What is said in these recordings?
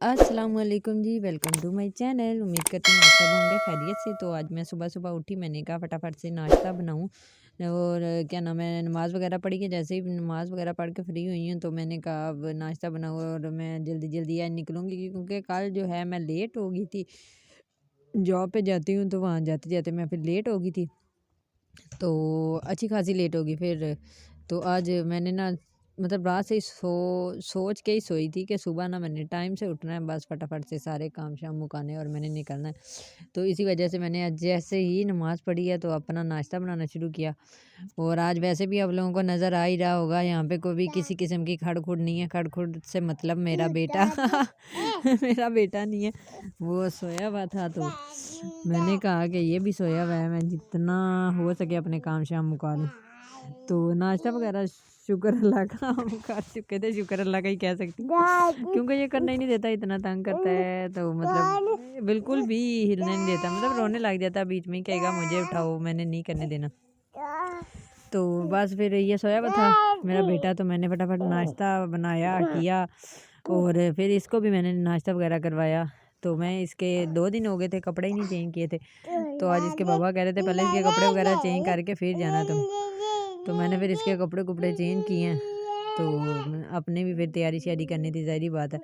अस्सलाम वालेकुम जी, welcome to my channel. उम्मीद करती हूँ आप सब होंगे खैरियत से। तो आज मैं सुबह-सुबह उठी, मैंने कहा फटाफट से नाश्ता बनाऊँ और क्या नाम है, नमाज़ वगैरह पढ़ी कि जैसे ही नमाज़ वगैरह पढ़ के फ्री हुई हूँ तो मैंने कहा अब नाश्ता बनाऊँ और मैं जल्दी-जल्दी आज निकलूँगी क्योंकि कल जो है मैं लेट हो गई थी। जॉब पे जाती हूँ तो वहाँ जाते-जाते मैं फिर लेट हो गई थी। तो अच्छी खासी लेट हो गई फिर। तो आज मैंने ना मतलब रात से ही सोच के ही सोई थी कि सुबह ना मैंने टाइम से उठना है, बस फटाफट से सारे काम शाम मुकाने और मैंने निकलना है। तो इसी वजह से मैंने आज जैसे ही नमाज़ पढ़ी है तो अपना नाश्ता बनाना शुरू किया। और आज वैसे भी आप लोगों को नज़र आ ही रहा होगा, यहाँ पे कोई भी किसी किस्म की खड़-खुड़ नहीं है। खड़-खुड़ से मतलब मेरा बेटा मेरा बेटा नहीं है, वो सोया हुआ था। तो मैंने कहा कि ये भी सोया हुआ है, मैं जितना हो सके अपने काम शाम मुका लूँ। तो नाश्ता वगैरह शुक्र अल्लाह का हम कर चुके थे, शुक्र अल्लाह का ही कह सकती हूँ क्योंकि ये करना ही नहीं देता, इतना तंग करता है। तो मतलब बिल्कुल भी हिलने नहीं देता, मतलब रोने लग जाता, बीच में ही कहेगा मुझे उठाओ, मैंने नहीं करने देना। तो बस फिर ये सोया हुआ था मेरा बेटा, तो मैंने फटाफट नाश्ता बनाया किया और फिर इसको भी मैंने नाश्ता वगैरह करवाया। तो मैं इसके 2 दिन हो गए थे कपड़े ही नहीं चेंज किए थे। तो आज इसके पापा कह रहे थे पहले इसके कपड़े वगैरह चेंज करके फिर जाना तुम। तो मैंने फिर इसके कपड़े चेंज किए हैं। तो अपने भी फिर तैयारी श्यारी करनी थी, ज़ाहिर बात है।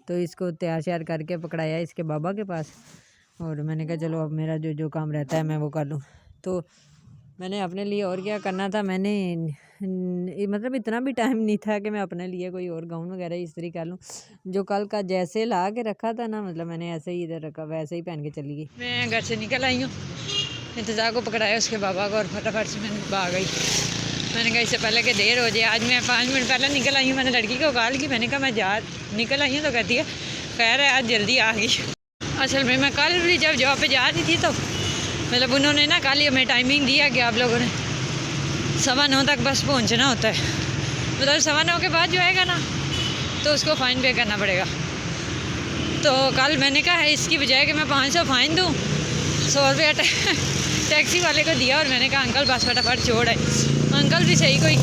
तो इसको तैयार श्यार करके पकड़ाया इसके बाबा के पास और मैंने कहा चलो अब मेरा जो जो काम रहता है मैं वो कर लूँ। तो मैंने अपने लिए और क्या करना था, मैंने मतलब इतना भी टाइम नहीं था कि मैं अपने लिए कोई और गाउन वगैरह इस्त्री कर लूँ। जो कल का जैसे ला के रखा था ना, मतलब मैंने ऐसे ही इधर रखा, वैसे ही पहन के चली गई। मैं घर से निकल आई हूँ, इंतज़ार को पकड़ाया उसके बाबा को और फटाफट से मैंने भाग गई। मैंने कहा इससे पहले कि देर हो जाए, आज मैं 5 मिनट पहले निकल आई हूँ। मैंने लड़की को कॉल की, मैंने कहा मैं निकल आई हूँ, तो कहती है खैर है आज जल्दी आ गई। असल में मैं कल भी जब जॉब पे जा रही थी तो मतलब उन्होंने ना कल ही हमें टाइमिंग दिया कि आप लोगों ने 9:15 तक बस पहुंचना होता है। मतलब 9:15 के बाद जो आएगा ना तो उसको फ़ाइन पे करना पड़ेगा। तो कल मैंने कहा है इसकी बजाय कि मैं 500 फ़ाइन दूँ, 100 रुपया टैक्सी वाले को दिया और मैंने कहा अंकल बस फटाफट छोड़ आए। अंकल भी सही कोई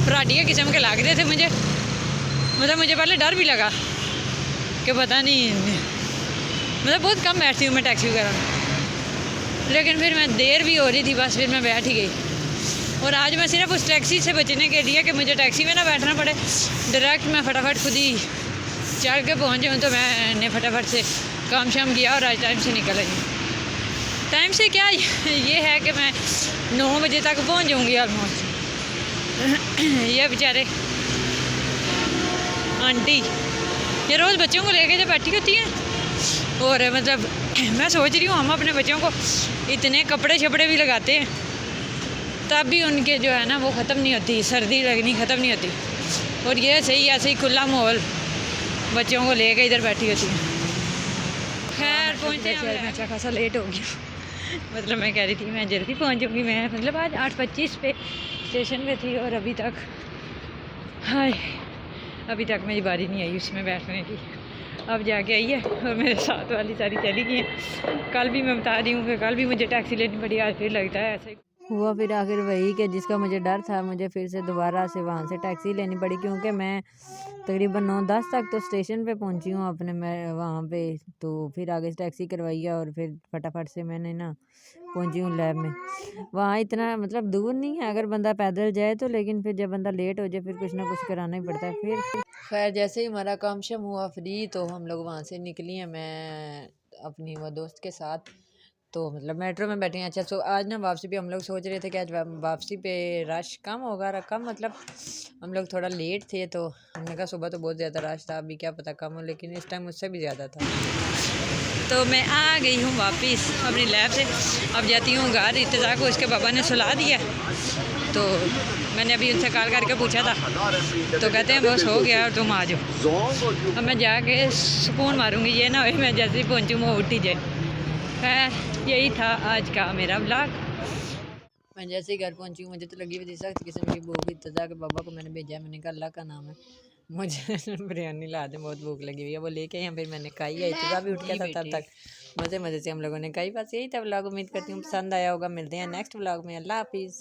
फराटिया किस्म के लग रहे थे मुझे। मतलब मुझे पहले डर भी लगा कि पता नहीं, मतलब बहुत कम बैठती हूँ मैं टैक्सी वगैरह में, लेकिन फिर मैं देर भी हो रही थी, बस फिर मैं बैठ ही गई। और आज मैं सिर्फ उस टैक्सी से बचने के लिए कि मुझे टैक्सी में ना बैठना पड़े, डायरेक्ट मैं फटाफट खुद ही चढ़ के पहुँच जाऊँ, तो मैंने फटाफट से काम शाम किया और आज टाइम से निकल आई। टाइम से क्या ये है कि मैं 9 बजे तक पहुँच जाऊँगी ऑलमोस्ट। ये बेचारे आंटी ये रोज़ बच्चों को लेके जब बैठी होती हैं और मतलब मैं सोच रही हूँ हम अपने बच्चों को इतने कपड़े छपड़े भी लगाते हैं तब भी उनके जो है ना वो ख़त्म नहीं होती, सर्दी लगनी ख़त्म नहीं होती। और ये सही ऐसे ही खुला माहौल बच्चों को लेके इधर बैठी होती है। खैर पहुँचे मैं अच्छा खासा लेट हो गया। मतलब मैं कह रही थी मैं जल्दी पहुँच जाऊँगी, मैं मतलब आज 8:25 पे स्टेशन पे थी और अभी तक मेरी बारी नहीं आई उसमें बैठने की। अब जाके आई है और मेरे साथ वाली सारी चली गई हैं। कल भी मैं बता रही हूँ कि कल भी मुझे टैक्सी लेनी पड़ी, आज फिर लगता है ऐसे हुआ। फिर आखिर वही कि जिसका मुझे डर था, मुझे फिर से दोबारा से वहाँ से टैक्सी लेनी पड़ी क्योंकि मैं तकरीबन 9-10 तक तो स्टेशन पे पहुँची हूँ अपने मैं वहाँ पे। तो फिर आगे से टैक्सी करवाई है और फिर फटाफट से मैंने ना पहुँची हूँ लैब में। वहाँ इतना मतलब दूर नहीं है अगर बंदा पैदल जाए तो, लेकिन फिर जब बंदा लेट हो जाए फिर कुछ ना कुछ कराना ही पड़ता है। फिर खैर जैसे ही हमारा काम शाम हुआ फ्री तो हम लोग वहाँ से निकली हैं, मैं अपनी वो दोस्त के साथ। तो मतलब मेट्रो में बैठे हैं। अच्छा तो आज ना वापसी पे हम लोग सोच रहे थे कि आज वापसी पे रश कम होगा, कम मतलब हम लोग थोड़ा लेट थे तो हमने कहा सुबह तो बहुत ज़्यादा रश था, अभी क्या पता कम हो, लेकिन इस टाइम मुझसे भी ज़्यादा था। तो मैं आ गई हूँ वापस अपनी लैब से, अब जाती हूँ घर। इत्तेज़ा को उसके पापा ने सुला दिया, तो मैंने अभी उनसे कॉल करके पूछा था तो कहते हैं बस हो गया और तुम आ जाओ। अब मैं जाके सुकून मारूंगी, ये ना हो मैं जैसे ही पहुँचूँ वो उठ ही जाए। खैर यही था आज का मेरा ब्लॉग। मैं जैसे ही घर पहुँची हूँ मुझे तो लगी हुई सख्त किस्म की भूख। इत्तेज़ा के पापा को मैंने भेजा है, मैंने कहा अल्लाह का नाम है मुझे बिरयानी ला दें, बहुत भूख लगी हुई है। वो लेके आए, फिर मैंने खाई है। इत्तेज़ा भी उठ गया था तब तक, मज़े मज़े से हम लोगों ने खाई। बस यही था व्लॉग, उम्मीद करती हूँ पसंद आया होगा। मिलते हैं नेक्स्ट व्लॉग में, अल्लाह हाफिज़।